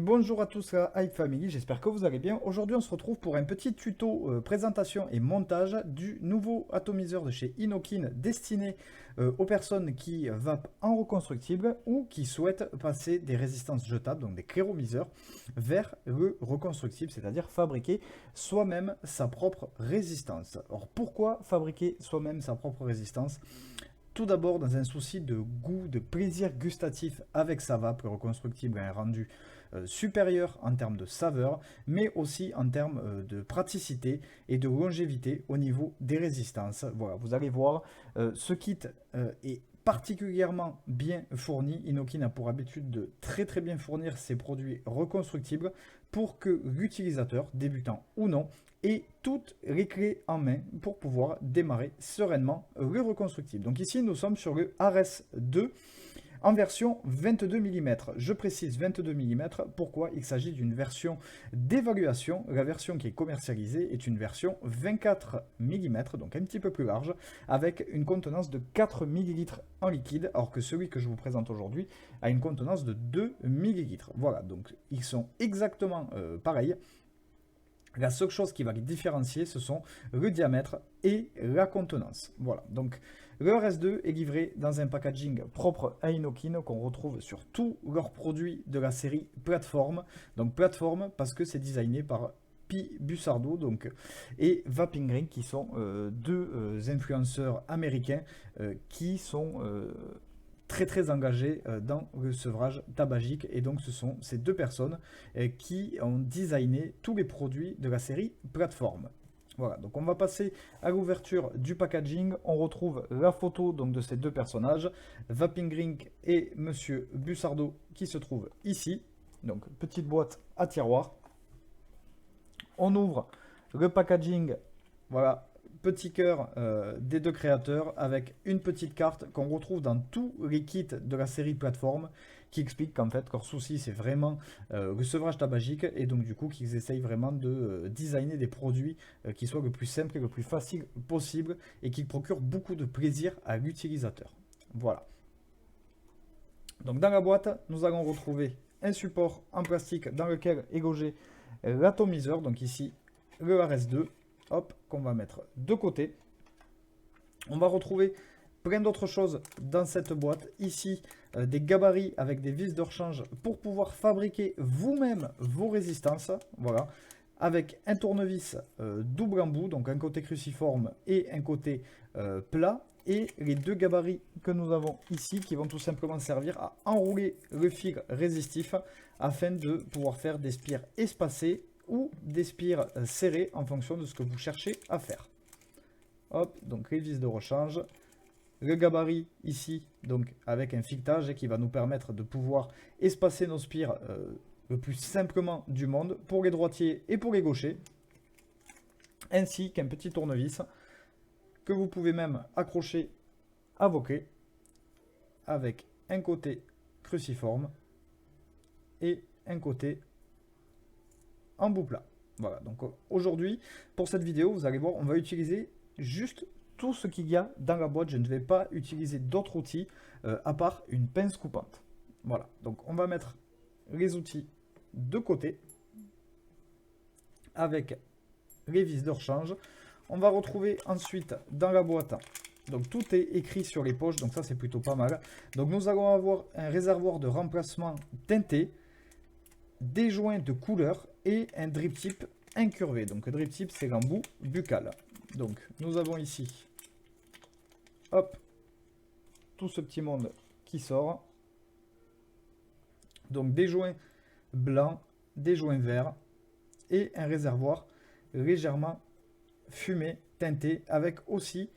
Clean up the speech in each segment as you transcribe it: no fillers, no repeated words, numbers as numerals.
Bonjour à tous la Hype Family, j'espère que vous allez bien. Aujourd'hui on se retrouve pour un petit tuto présentation et montage du nouveau atomiseur de chez Inokin destiné aux personnes qui vapent en reconstructible ou qui souhaitent passer des résistances jetables, donc des cléromiseurs, vers le reconstructible, c'est-à-dire fabriquer soi-même sa propre résistance. Alors pourquoi fabriquer soi-même sa propre résistance? Tout d'abord, dans un souci de goût, de plaisir gustatif avec sa vape, le reconstructible a un rendu supérieur en termes de saveur, mais aussi en termes de praticité et de longévité au niveau des résistances. Voilà, vous allez voir, ce kit est particulièrement bien fourni. Inokin a pour habitude de très bien fournir ses produits reconstructibles pour que l'utilisateur, débutant ou non, ait toutes les clés en main pour pouvoir démarrer sereinement le reconstructible. Donc ici, nous sommes sur le RS2 en version 22 mm. Je précise 22 mm, pourquoi? Il s'agit d'une version d'évaluation. La version qui est commercialisée est une version 24 mm, donc un petit peu plus large, avec une contenance de 4 ml en liquide, alors que celui que je vous présente aujourd'hui a une contenance de 2 ml. Voilà, donc ils sont exactement pareils. La seule chose qui va les différencier, ce sont le diamètre et la contenance. Voilà, donc le RS2 est livré dans un packaging propre à Inokin qu'on retrouve sur tous leurs produits de la série Plateforme. Donc Plateforme parce que c'est designé par Pi Bussardo donc, et Vaping Ring qui sont deux influenceurs américains qui sont très engagés dans le sevrage tabagique, et donc ce sont ces deux personnes qui ont designé tous les produits de la série Plateforme. Voilà, donc on va passer à l'ouverture du packaging. On retrouve la photo donc de ces deux personnages, Vaping Ring et Monsieur Bussardo, qui se trouve ici. Donc petite boîte à tiroir. On ouvre le packaging, voilà, petit cœur des deux créateurs avec une petite carte qu'on retrouve dans tous les kits de la série Plateforme, qui explique qu'en fait leur souci c'est vraiment le sevrage tabagique, et donc du coup qu'ils essayent vraiment de designer des produits qui soient le plus simple et le plus facile possible et qui procurent beaucoup de plaisir à l'utilisateur. Voilà. Donc dans la boîte, nous allons retrouver un support en plastique dans lequel est logé l'atomiseur, donc ici le RS2, hop, qu'on va mettre de côté. On va retrouver plein d'autres choses dans cette boîte. Ici, des gabarits avec des vis de rechange pour pouvoir fabriquer vous-même vos résistances. Voilà, avec un tournevis double embout, donc un côté cruciforme et un côté plat. Et les deux gabarits que nous avons ici qui vont tout simplement servir à enrouler le fil résistif afin de pouvoir faire des spires espacées ou des spires serrées en fonction de ce que vous cherchez à faire. Hop, donc les vis de rechange, le gabarit ici, donc avec un filetage qui va nous permettre de pouvoir espacer nos spires le plus simplement du monde pour les droitiers et pour les gauchers, ainsi qu'un petit tournevis que vous pouvez même accrocher à vos clés avec un côté cruciforme et un côté embout plat. Voilà, donc aujourd'hui, pour cette vidéo, vous allez voir, on va utiliser juste tout ce qu'il y a dans la boîte. Je ne vais pas utiliser d'autres outils à part une pince coupante. Voilà, donc on va mettre les outils de côté avec les vis de rechange. On va retrouver ensuite dans la boîte, donc tout est écrit sur les poches, donc ça c'est plutôt pas mal. Donc nous allons avoir un réservoir de remplacement teinté, des joints de couleur et un drip tip incurvé. Donc le drip tip c'est l'embout buccal. Donc nous avons ici, hop, tout ce petit monde qui sort. Donc des joints blancs, des joints verts et un réservoir légèrement fumé, teinté, avec aussi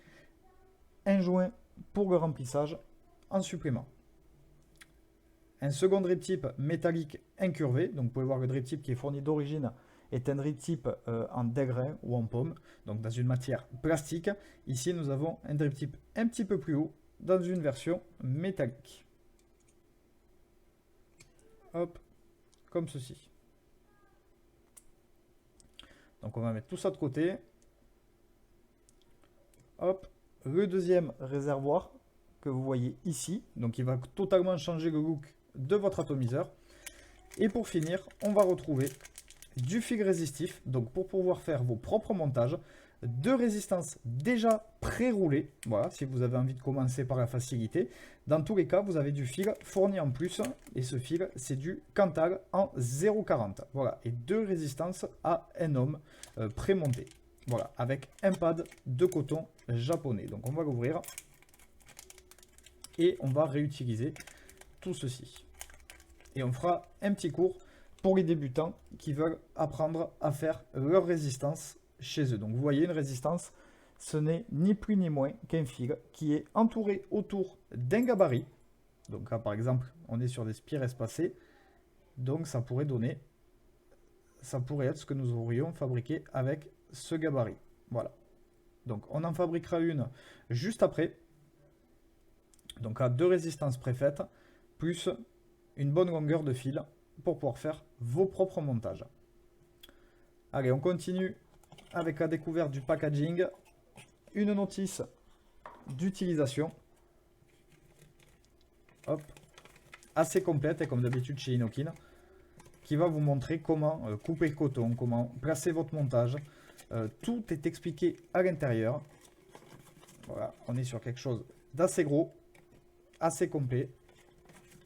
un joint pour le remplissage en supplément. Un second drip tip métallique incurvé, donc vous pouvez voir le drip tip qui est fourni d'origine est un drip tip en dégrain ou en pomme, donc dans une matière plastique. Ici nous avons un drip tip un petit peu plus haut dans une version métallique. Hop, comme ceci. Donc on va mettre tout ça de côté. Hop, le deuxième réservoir que vous voyez ici, donc il va totalement changer le look de votre atomiseur. Et pour finir, on va retrouver du fil résistif, donc pour pouvoir faire vos propres montages, de résistance déjà pré-roulée, voilà, si vous avez envie de commencer par la facilité. Dans tous les cas, vous avez du fil fourni en plus, et ce fil, c'est du Cantal en 0,40. Voilà, et deux résistances à un homme pré-monté. Voilà, avec un pad de coton japonais. Donc on va l'ouvrir, et on va réutiliser tout ceci. Et on fera un petit cours pour les débutants qui veulent apprendre à faire leur résistance chez eux. Donc vous voyez, une résistance, ce n'est ni plus ni moins qu'un fil qui est entouré autour d'un gabarit. Donc là, par exemple, on est sur des spires espacées. Donc ça pourrait être ce que nous aurions fabriqué avec ce gabarit. Voilà. Donc on en fabriquera une juste après. Donc à deux résistances préfaites, plus une bonne longueur de fil pour pouvoir faire vos propres montages. Allez, on continue avec la découverte du packaging. Une notice d'utilisation. Hop. Assez complète, et comme d'habitude chez Inokin, qui va vous montrer comment couper le coton, comment placer votre montage. Tout est expliqué à l'intérieur. Voilà, on est sur quelque chose d'assez gros, assez complet.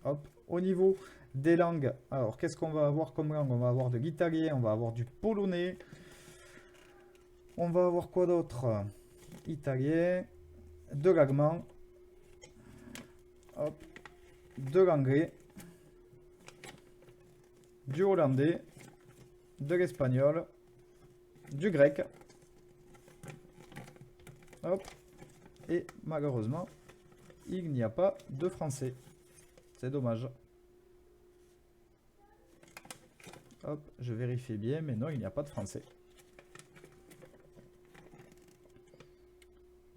Hop. Au niveau des langues, alors qu'est-ce qu'on va avoir comme langue? On va avoir de l'italien, on va avoir du polonais. On va avoir quoi d'autre? Italien, de l'allemand, de l'anglais, du hollandais, de l'espagnol, du grec. Hop. Et malheureusement, il n'y a pas de français. C'est dommage. Hop, je vérifie bien, mais non, il n'y a pas de français.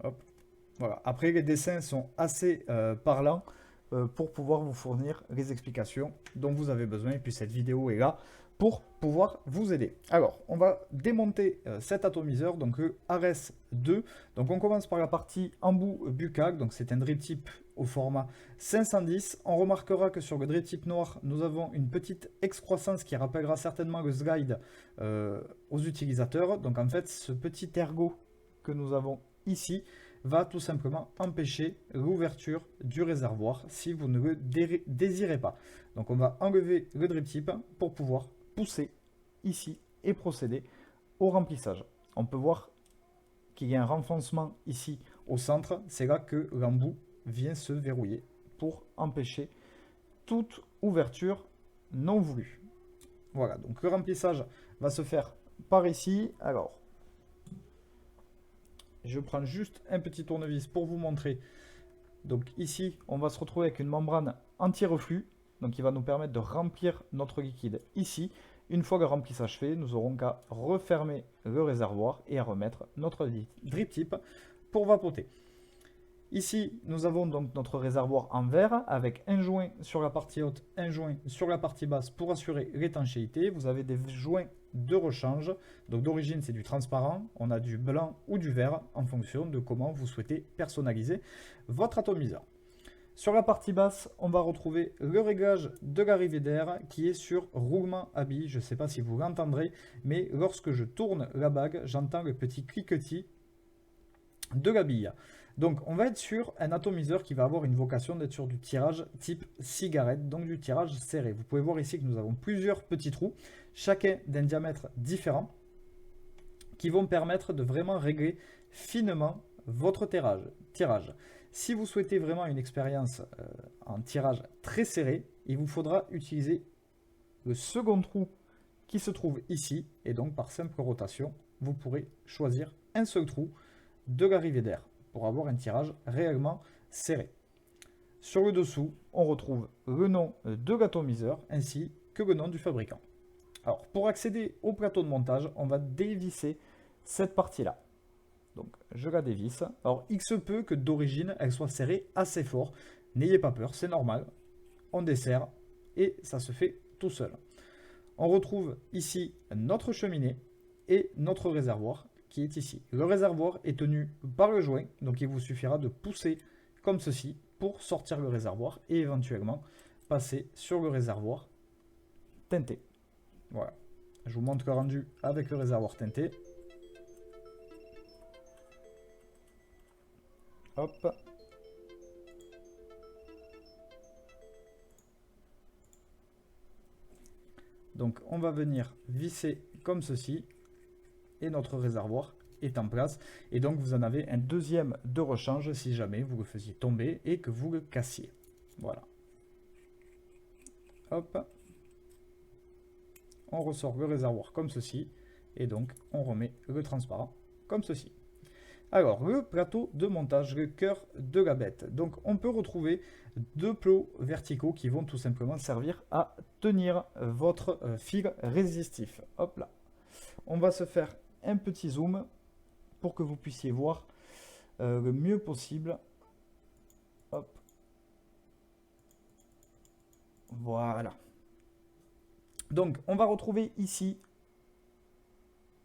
Hop. Voilà. Après, les dessins sont assez parlants pour pouvoir vous fournir les explications dont vous avez besoin. Et puis cette vidéo est là pour pouvoir vous aider. Alors, on va démonter cet atomiseur, donc le RS2. Donc on commence par la partie embout buccal. Donc c'est un drip tip au format 510. On remarquera que sur le drip tip noir, nous avons une petite excroissance qui rappellera certainement le slide aux utilisateurs. Donc en fait, ce petit ergot que nous avons ici va tout simplement empêcher l'ouverture du réservoir si vous ne le désirez pas. Donc on va enlever le drip tip pour pouvoir pousser ici et procéder au remplissage. On peut voir qu'il y a un renfoncement ici au centre. C'est là que l'embout vient se verrouiller pour empêcher toute ouverture non voulue. Voilà, donc le remplissage va se faire par ici. Alors, je prends juste un petit tournevis pour vous montrer. Donc ici, on va se retrouver avec une membrane anti-reflux. Donc il va nous permettre de remplir notre liquide ici. Une fois le remplissage fait, nous aurons qu'à refermer le réservoir et à remettre notre drip tip pour vapoter. Ici, nous avons donc notre réservoir en verre avec un joint sur la partie haute, un joint sur la partie basse pour assurer l'étanchéité. Vous avez des joints de rechange. Donc d'origine, c'est du transparent. On a du blanc ou du vert en fonction de comment vous souhaitez personnaliser votre atomiseur. Sur la partie basse, on va retrouver le réglage de l'arrivée d'air qui est sur roulement à billes. Je ne sais pas si vous l'entendrez, mais lorsque je tourne la bague, j'entends le petit cliquetis de la bille. Donc on va être sur un atomiseur qui va avoir une vocation d'être sur du tirage type cigarette, donc du tirage serré. Vous pouvez voir ici que nous avons plusieurs petits trous, chacun d'un diamètre différent, qui vont permettre de vraiment régler finement votre tirage. Si vous souhaitez vraiment une expérience en tirage très serré, il vous faudra utiliser le second trou qui se trouve ici, et donc par simple rotation, vous pourrez choisir un seul trou de l'arrivée d'air pour avoir un tirage réellement serré. Sur le dessous, on retrouve le nom de l'atomiseur ainsi que le nom du fabricant. Alors, pour accéder au plateau de montage, on va dévisser cette partie-là. Donc, je la dévisse. Alors, il se peut que d'origine, elle soit serrée assez fort. N'ayez pas peur, c'est normal. On desserre et ça se fait tout seul. On retrouve ici notre cheminée et notre réservoir qui est ici. Le réservoir est tenu par le joint, donc il vous suffira de pousser comme ceci pour sortir le réservoir et éventuellement passer sur le réservoir teinté. Voilà. Je vous montre le rendu avec le réservoir teinté. Hop. Donc on va venir visser comme ceci et notre réservoir est en place. Et donc vous en avez un deuxième de rechange si jamais vous le faisiez tomber et que vous le cassiez. Voilà. Hop. On ressort le réservoir comme ceci et donc on remet le transparent comme ceci. Alors, le plateau de montage, le cœur de la bête. Donc, on peut retrouver deux plots verticaux qui vont tout simplement servir à tenir votre fil résistif. Hop là. On va se faire un petit zoom pour que vous puissiez voir le mieux possible. Hop. Voilà. Donc, on va retrouver ici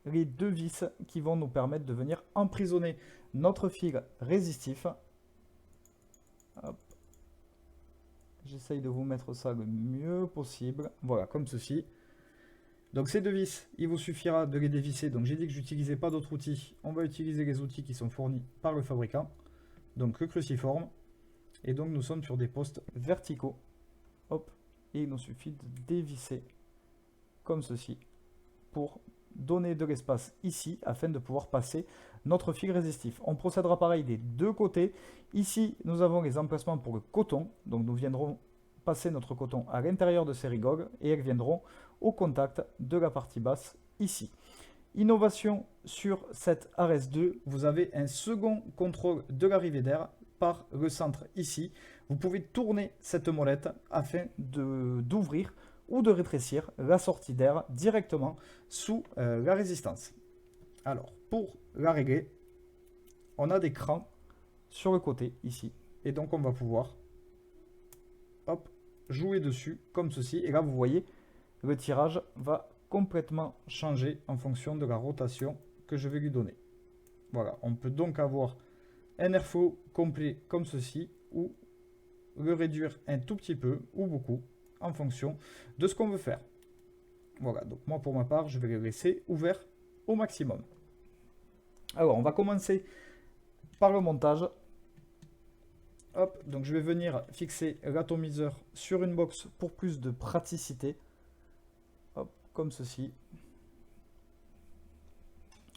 les deux vis qui vont nous permettre de venir emprisonner notre fil résistif. J'essaye de vous mettre ça le mieux possible. Voilà, comme ceci. Donc ces deux vis, il vous suffira de les dévisser. Donc j'ai dit que j'utilisais pas d'autres outils. On va utiliser les outils qui sont fournis par le fabricant. Donc le cruciforme. Et donc nous sommes sur des postes verticaux. Hop. Et il nous suffit de dévisser comme ceci pour donner de l'espace ici afin de pouvoir passer notre fil résistif. On procédera pareil des deux côtés. Ici, nous avons les emplacements pour le coton. Donc nous viendrons passer notre coton à l'intérieur de ces rigoles et elles viendront au contact de la partie basse ici. Innovation sur cette RS2, vous avez un second contrôle de l'arrivée d'air par le centre ici. Vous pouvez tourner cette molette afin d'ouvrir ou de rétrécir la sortie d'air directement sous la résistance. Alors, pour la régler, on a des crans sur le côté ici. Et donc, on va pouvoir hop, jouer dessus comme ceci. Et là, vous voyez, le tirage va complètement changer en fonction de la rotation que je vais lui donner. Voilà, on peut donc avoir un airflow complet comme ceci ou le réduire un tout petit peu ou beaucoup en fonction de ce qu'on veut faire. Voilà, donc moi pour ma part, je vais les laisser ouverts au maximum. Alors, on va commencer par le montage. Hop, donc je vais venir fixer l'atomiseur sur une box pour plus de praticité. Hop, comme ceci.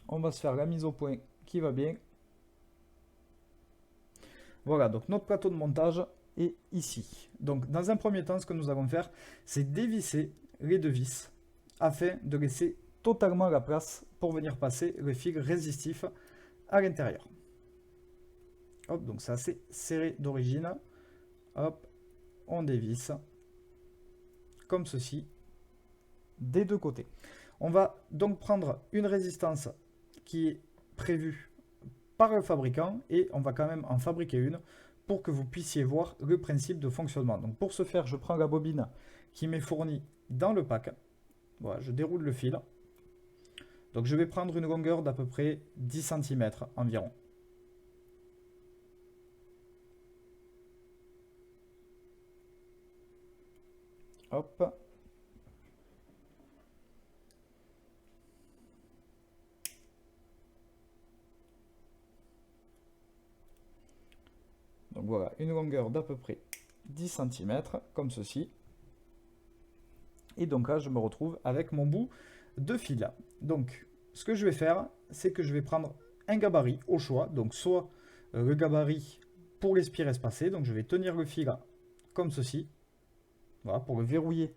On va se faire la mise au point qui va bien. Voilà, donc notre plateau de montage est ici. Donc dans un premier temps, ce que nous allons faire, c'est dévisser les deux vis afin de laisser totalement la place pour venir passer le fil résistif à l'intérieur. Hop, donc c'est assez serré d'origine. Hop, on dévisse comme ceci des deux côtés. On va donc prendre une résistance qui est prévue par le fabricant et on va quand même en fabriquer une pour que vous puissiez voir le principe de fonctionnement. Donc pour ce faire, je prends la bobine qui m'est fournie dans le pack. Voilà, je déroule le fil. Donc je vais prendre une longueur d'à peu près 10 cm environ. Hop. Donc voilà, une longueur d'à peu près 10 cm, comme ceci. Et donc là, je me retrouve avec mon bout de fil. Donc, ce que je vais faire, c'est que je vais prendre un gabarit au choix. Donc, soit le gabarit pour les spires espacées. Donc, je vais tenir le fil comme ceci. Voilà, pour le verrouiller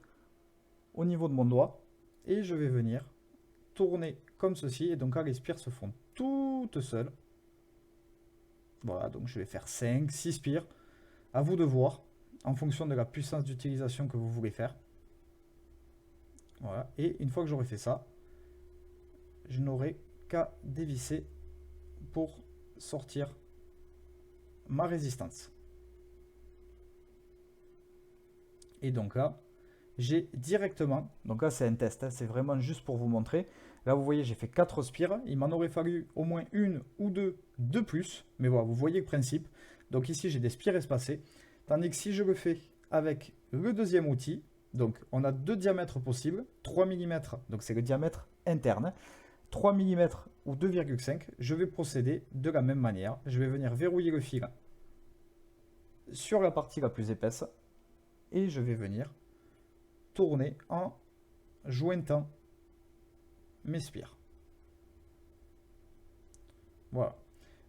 au niveau de mon doigt. Et je vais venir tourner comme ceci. Et donc là, les spires se font toutes seules. Voilà, donc je vais faire 5, 6 spires. À vous de voir, en fonction de la puissance d'utilisation que vous voulez faire. Voilà, et une fois que j'aurai fait ça, je n'aurai qu'à dévisser pour sortir ma résistance. Et donc là, j'ai directement, donc là c'est un test, hein, c'est vraiment juste pour vous montrer. Là vous voyez, j'ai fait 4 spires, il m'en aurait fallu au moins une ou deux de plus, mais voilà, vous voyez le principe. Donc ici j'ai des spires espacées, tandis que si je le fais avec le deuxième outil, Donc on a deux diamètres possibles, 3 mm, donc c'est le diamètre interne, 3 mm ou 2,5. Je vais procéder de la même manière. Je vais venir verrouiller le fil sur la partie la plus épaisse et je vais venir tourner en jointant mes spires. Voilà.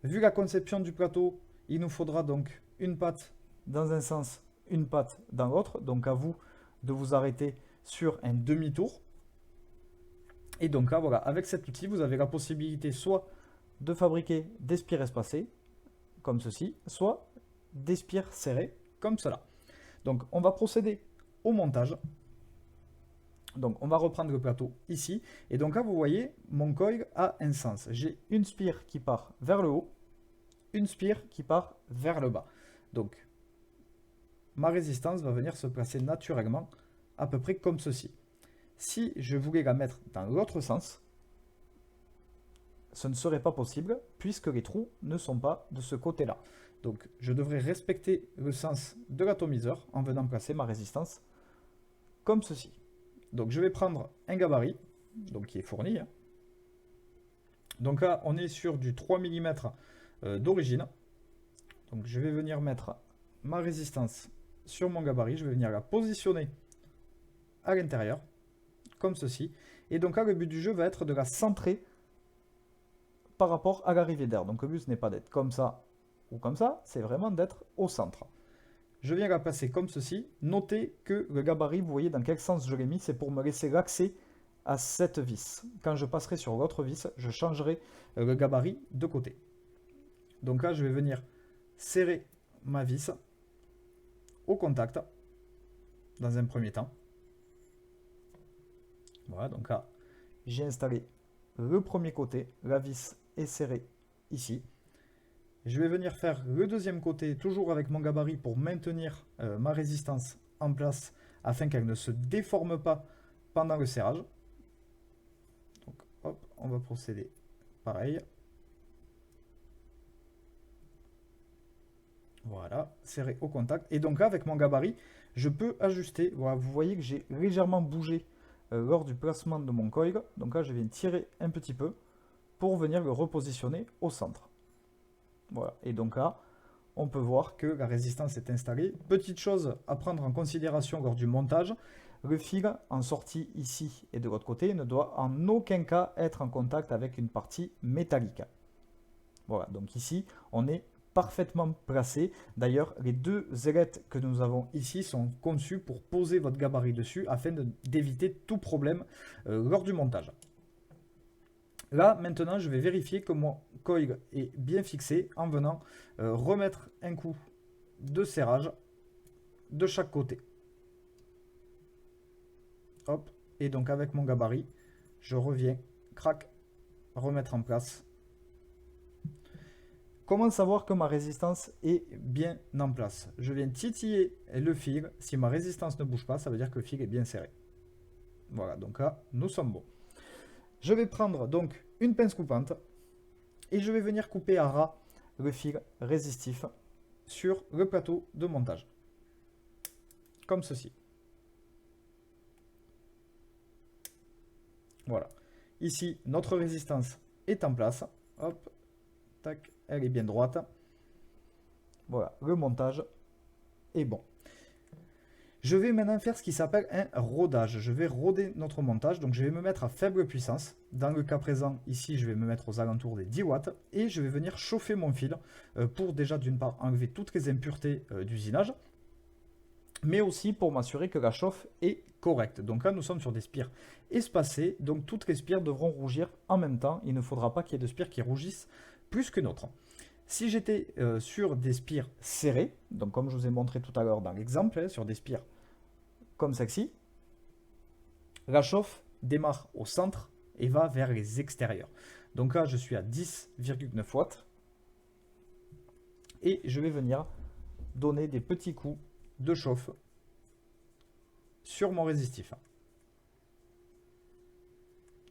Vu la conception du plateau, il nous faudra donc une patte dans un sens, une patte dans l'autre. Donc à vous de vous arrêter sur un demi-tour. Et donc là, voilà, avec cet outil, vous avez la possibilité soit de fabriquer des spires espacées, comme ceci, soit des spires serrées, comme cela. Donc on va procéder au montage. Donc on va reprendre le plateau ici. Et donc là, vous voyez, mon coil a un sens. J'ai une spire qui part vers le haut, une spire qui part vers le bas. Donc ma résistance va venir se placer naturellement à peu près comme ceci. Si je voulais la mettre dans l'autre sens, ce ne serait pas possible puisque les trous ne sont pas de ce côté-là. Donc je devrais respecter le sens de l'atomiseur en venant placer ma résistance comme ceci. Donc je vais prendre un gabarit donc qui est fourni. Donc là on est sur du 3 mm d'origine. Donc je vais venir mettre ma résistance sur mon gabarit. Je vais venir la positionner à l'intérieur comme ceci. Et donc là le but du jeu va être de la centrer par rapport à l'arrivée d'air. Donc le but ce n'est pas d'être comme ça ou comme ça, c'est vraiment d'être au centre. Je viens la placer comme ceci. Notez que le gabarit, vous voyez dans quel sens je l'ai mis, c'est pour me laisser l'accès à cette vis. Quand je passerai sur l'autre vis, je changerai le gabarit de côté. Donc là, je vais venir serrer ma vis au contact dans un premier temps. Voilà, donc là, j'ai installé le premier côté, la vis est serrée ici. Je vais venir faire le deuxième côté, toujours avec mon gabarit pour maintenir ma résistance en place afin qu'elle ne se déforme pas pendant le serrage. Donc hop, on va procéder pareil. Voilà, serré au contact. Et donc là, avec mon gabarit, je peux ajuster. Voilà, vous voyez que j'ai légèrement bougé lors du placement de mon coil. Donc là, je viens tirer un petit peu pour venir le repositionner au centre. Voilà, et donc là, on peut voir que la résistance est installée. Petite chose à prendre en considération lors du montage, le fil en sortie ici et de l'autre côté ne doit en aucun cas être en contact avec une partie métallique. Voilà, donc ici, on est parfaitement placé. D'ailleurs, les deux ailettes que nous avons ici sont conçues pour poser votre gabarit dessus afin d'éviter tout problème lors du montage. Là, maintenant, je vais vérifier que mon coil est bien fixé en venant remettre un coup de serrage de chaque côté. Hop, et donc avec mon gabarit, je reviens, crac, remettre en place. Comment savoir que ma résistance est bien en place? Je viens titiller le fil. Si ma résistance ne bouge pas, ça veut dire que le fil est bien serré. Voilà, donc là, nous sommes bons. Je vais prendre donc une pince coupante et je vais venir couper à ras le fil résistif sur le plateau de montage. Comme ceci. Voilà. Ici, notre résistance est en place. Hop, tac, elle est bien droite. Voilà, le montage est bon. Je vais maintenant faire ce qui s'appelle un rodage. Je vais roder notre montage. Donc je vais me mettre à faible puissance. Dans le cas présent, ici, je vais me mettre aux alentours des 10 watts. Et je vais venir chauffer mon fil pour déjà d'une part enlever toutes les impuretés d'usinage. Mais aussi pour m'assurer que la chauffe est correcte. Donc là, nous sommes sur des spires espacées. Donc toutes les spires devront rougir en même temps. Il ne faudra pas qu'il y ait de spires qui rougissent plus qu'une autre. Si j'étais sur des spires serrées, donc comme je vous ai montré tout à l'heure dans l'exemple, sur des spires comme celle-ci, la chauffe démarre au centre et va vers les extérieurs. Donc là, je suis à 10,9 watts et je vais venir donner des petits coups de chauffe sur mon résistif.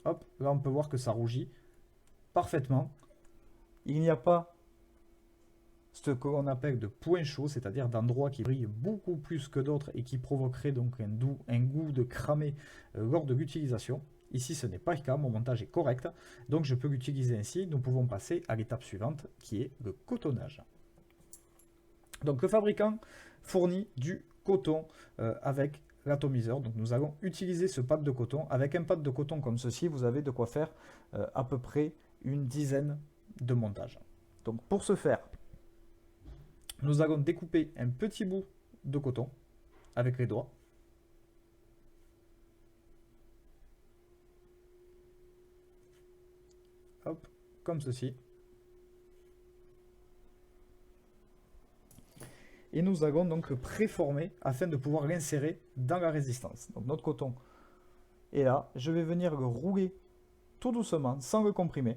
Hop, là on peut voir que ça rougit parfaitement. Il n'y a pas ce que l'on appelle de points chauds, c'est-à-dire d'endroits qui brillent beaucoup plus que d'autres et qui provoqueraient donc un goût de cramé lors de l'utilisation. Ici, ce n'est pas le cas, mon montage est correct, donc je peux l'utiliser ainsi. Nous pouvons passer à l'étape suivante, qui est le cotonnage. Donc le fabricant fournit du coton avec l'atomiseur. Donc nous allons utiliser ce pad de coton. Avec un pad de coton comme ceci, vous avez de quoi faire à peu près une dizaine de montages. Donc pour ce faire, nous allons découper un petit bout de coton avec les doigts. Hop, comme ceci. Et nous allons donc le préformer afin de pouvoir l'insérer dans la résistance. Donc notre coton est là. Je vais venir le rouler tout doucement, sans le comprimer,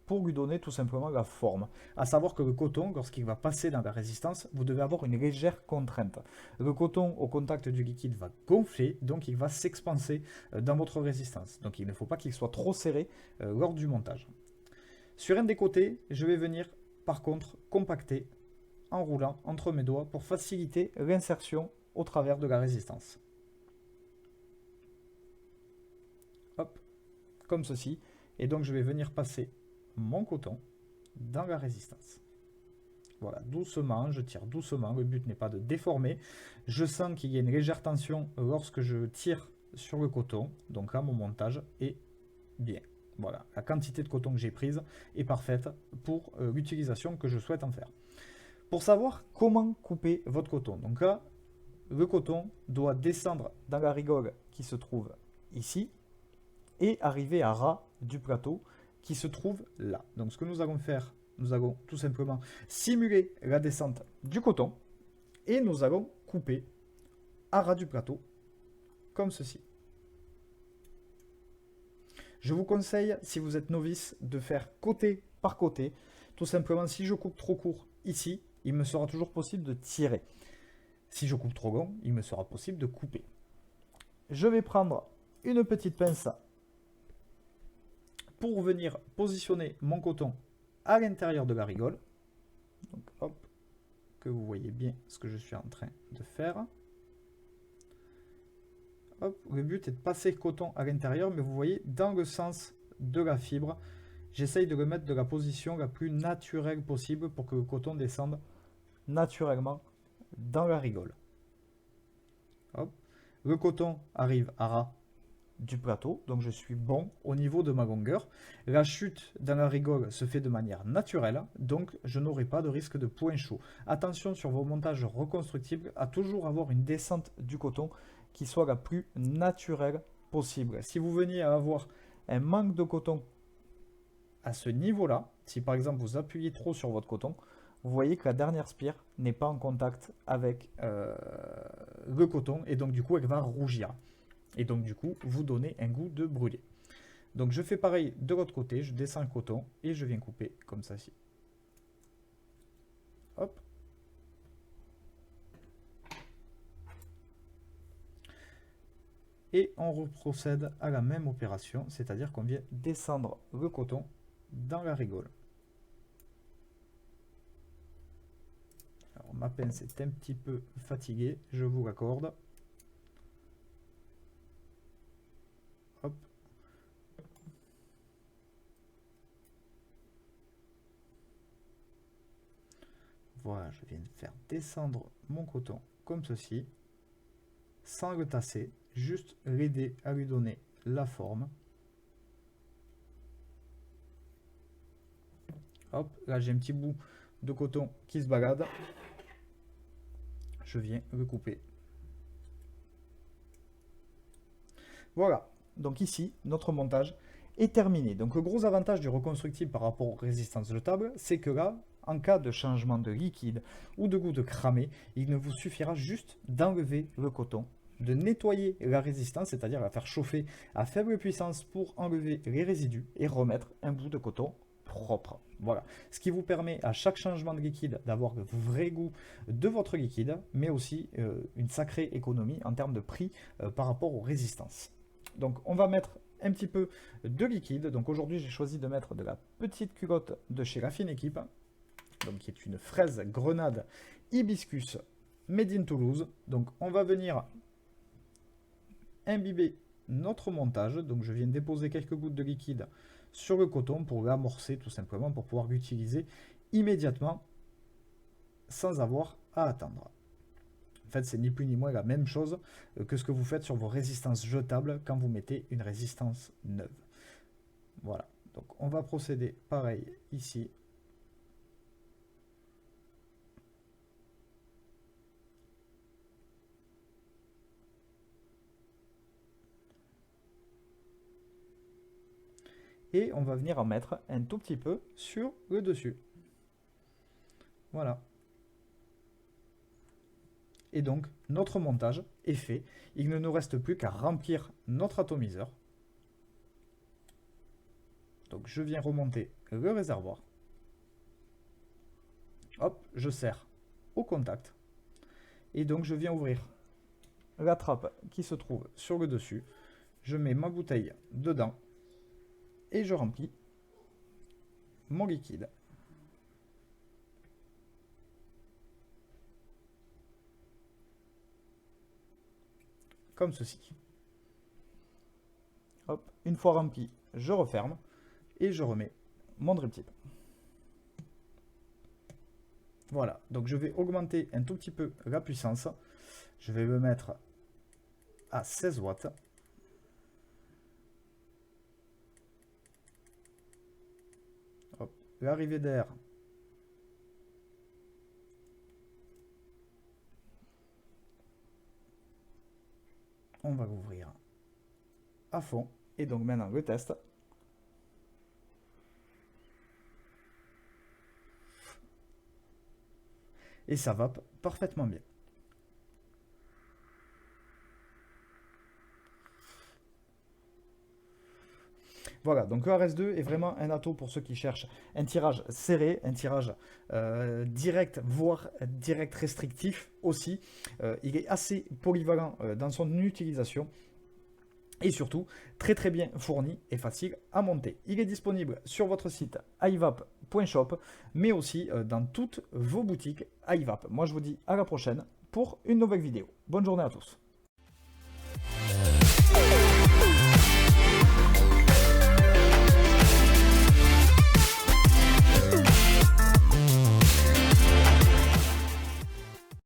pour lui donner tout simplement la forme. À savoir que le coton, lorsqu'il va passer dans la résistance, vous devez avoir une légère contrainte. Le coton, au contact du liquide, va gonfler, donc il va s'expanser dans votre résistance. Donc il ne faut pas qu'il soit trop serré lors du montage. Sur un des côtés, je vais venir par contre compacter en roulant entre mes doigts pour faciliter l'insertion au travers de la résistance. Hop, comme ceci. Et donc je vais venir passer mon coton dans la résistance. Voilà, doucement, je tire doucement. Le but n'est pas de déformer. Je sens qu'il y a une légère tension lorsque je tire sur le coton. Donc là, mon montage est bien. Voilà, la quantité de coton que j'ai prise est parfaite pour l'utilisation que je souhaite en faire. Pour savoir comment couper votre coton, donc là, le coton doit descendre dans la rigole qui se trouve ici et arriver à ras du plateau qui se trouve là. Donc ce que nous allons faire, nous allons tout simplement simuler la descente du coton et nous allons couper à ras du plateau comme ceci. Je vous conseille, si vous êtes novice, de faire côté par côté. Tout simplement, si je coupe trop court ici, il me sera toujours possible de tirer. Si je coupe trop long, il me sera possible de couper. Je vais prendre une petite pince pour venir positionner mon coton à l'intérieur de la rigole. Donc hop, que vous voyez bien ce que je suis en train de faire. Hop, le but est de passer le coton à l'intérieur, mais vous voyez, dans le sens de la fibre, j'essaye de le mettre de la position la plus naturelle possible pour que le coton descende naturellement dans la rigole. Hop. Le coton arrive à ras du plateau, donc je suis bon au niveau de ma longueur. La chute dans la rigole se fait de manière naturelle, donc je n'aurai pas de risque de point chaud. Attention sur vos montages reconstructibles à toujours avoir une descente du coton qui soit la plus naturelle possible. Si vous veniez à avoir un manque de coton à ce niveau-là, si par exemple vous appuyez trop sur votre coton, vous voyez que la dernière spire n'est pas en contact avec le coton et donc du coup elle va rougir. Et donc du coup vous donnez un goût de brûlé. Donc je fais pareil de l'autre côté, je descends le coton et je viens couper comme ça ci. Hop. Et on reprocède à la même opération, c'est-à-dire qu'on vient descendre le coton dans la rigole. Alors ma pince est un petit peu fatiguée, je vous l'accorde. Hop. Voilà, je viens de faire descendre mon coton comme ceci, sans le tasser, juste l'aider à lui donner la forme. Hop, là j'ai un petit bout de coton qui se balade. Je viens le couper. Voilà, donc ici, notre montage est terminé. Donc le gros avantage du reconstructible par rapport aux résistances de table, c'est que là, en cas de changement de liquide ou de goût de cramé, il ne vous suffira juste d'enlever le coton, de nettoyer la résistance, c'est-à-dire la faire chauffer à faible puissance pour enlever les résidus et remettre un bout de coton propre. Voilà, ce qui vous permet à chaque changement de liquide d'avoir le vrai goût de votre liquide, mais aussi une sacrée économie en termes de prix par rapport aux résistances. Donc on va mettre un petit peu de liquide. Donc aujourd'hui j'ai choisi de mettre de la petite culotte de chez La Fine Équipe. donc qui est une fraise grenade hibiscus made in Toulouse. Donc on va venir imbiber notre montage. Donc je viens déposer quelques gouttes de liquide sur le coton pour l'amorcer tout simplement, pour pouvoir l'utiliser immédiatement sans avoir à attendre. En fait, c'est ni plus ni moins la même chose que ce que vous faites sur vos résistances jetables quand vous mettez une résistance neuve. Voilà, donc on va procéder pareil ici. Et on va venir en mettre un tout petit peu sur le dessus. Voilà. Et donc, notre montage est fait. Il ne nous reste plus qu'à remplir notre atomiseur. Donc, je viens remonter le réservoir. Hop, je serre au contact. Et donc, je viens ouvrir la trappe qui se trouve sur le dessus. Je mets ma bouteille dedans. Et je remplis mon liquide. Comme ceci. Hop, une fois rempli, je referme et je remets mon drip tip. Voilà, donc je vais augmenter un tout petit peu la puissance. Je vais me mettre à 16 watts. L'arrivée d'air on va l'ouvrir à fond. Et donc maintenant le test. Et ça va parfaitement bien. Voilà, donc le RS2 est vraiment un atout pour ceux qui cherchent un tirage serré, un tirage direct, voire direct restrictif aussi. Il est assez polyvalent dans son utilisation. Et surtout, très très bien fourni et facile à monter. Il est disponible sur votre site ivap.shop, mais aussi dans toutes vos boutiques iVap. Moi je vous dis à la prochaine pour une nouvelle vidéo. Bonne journée à tous.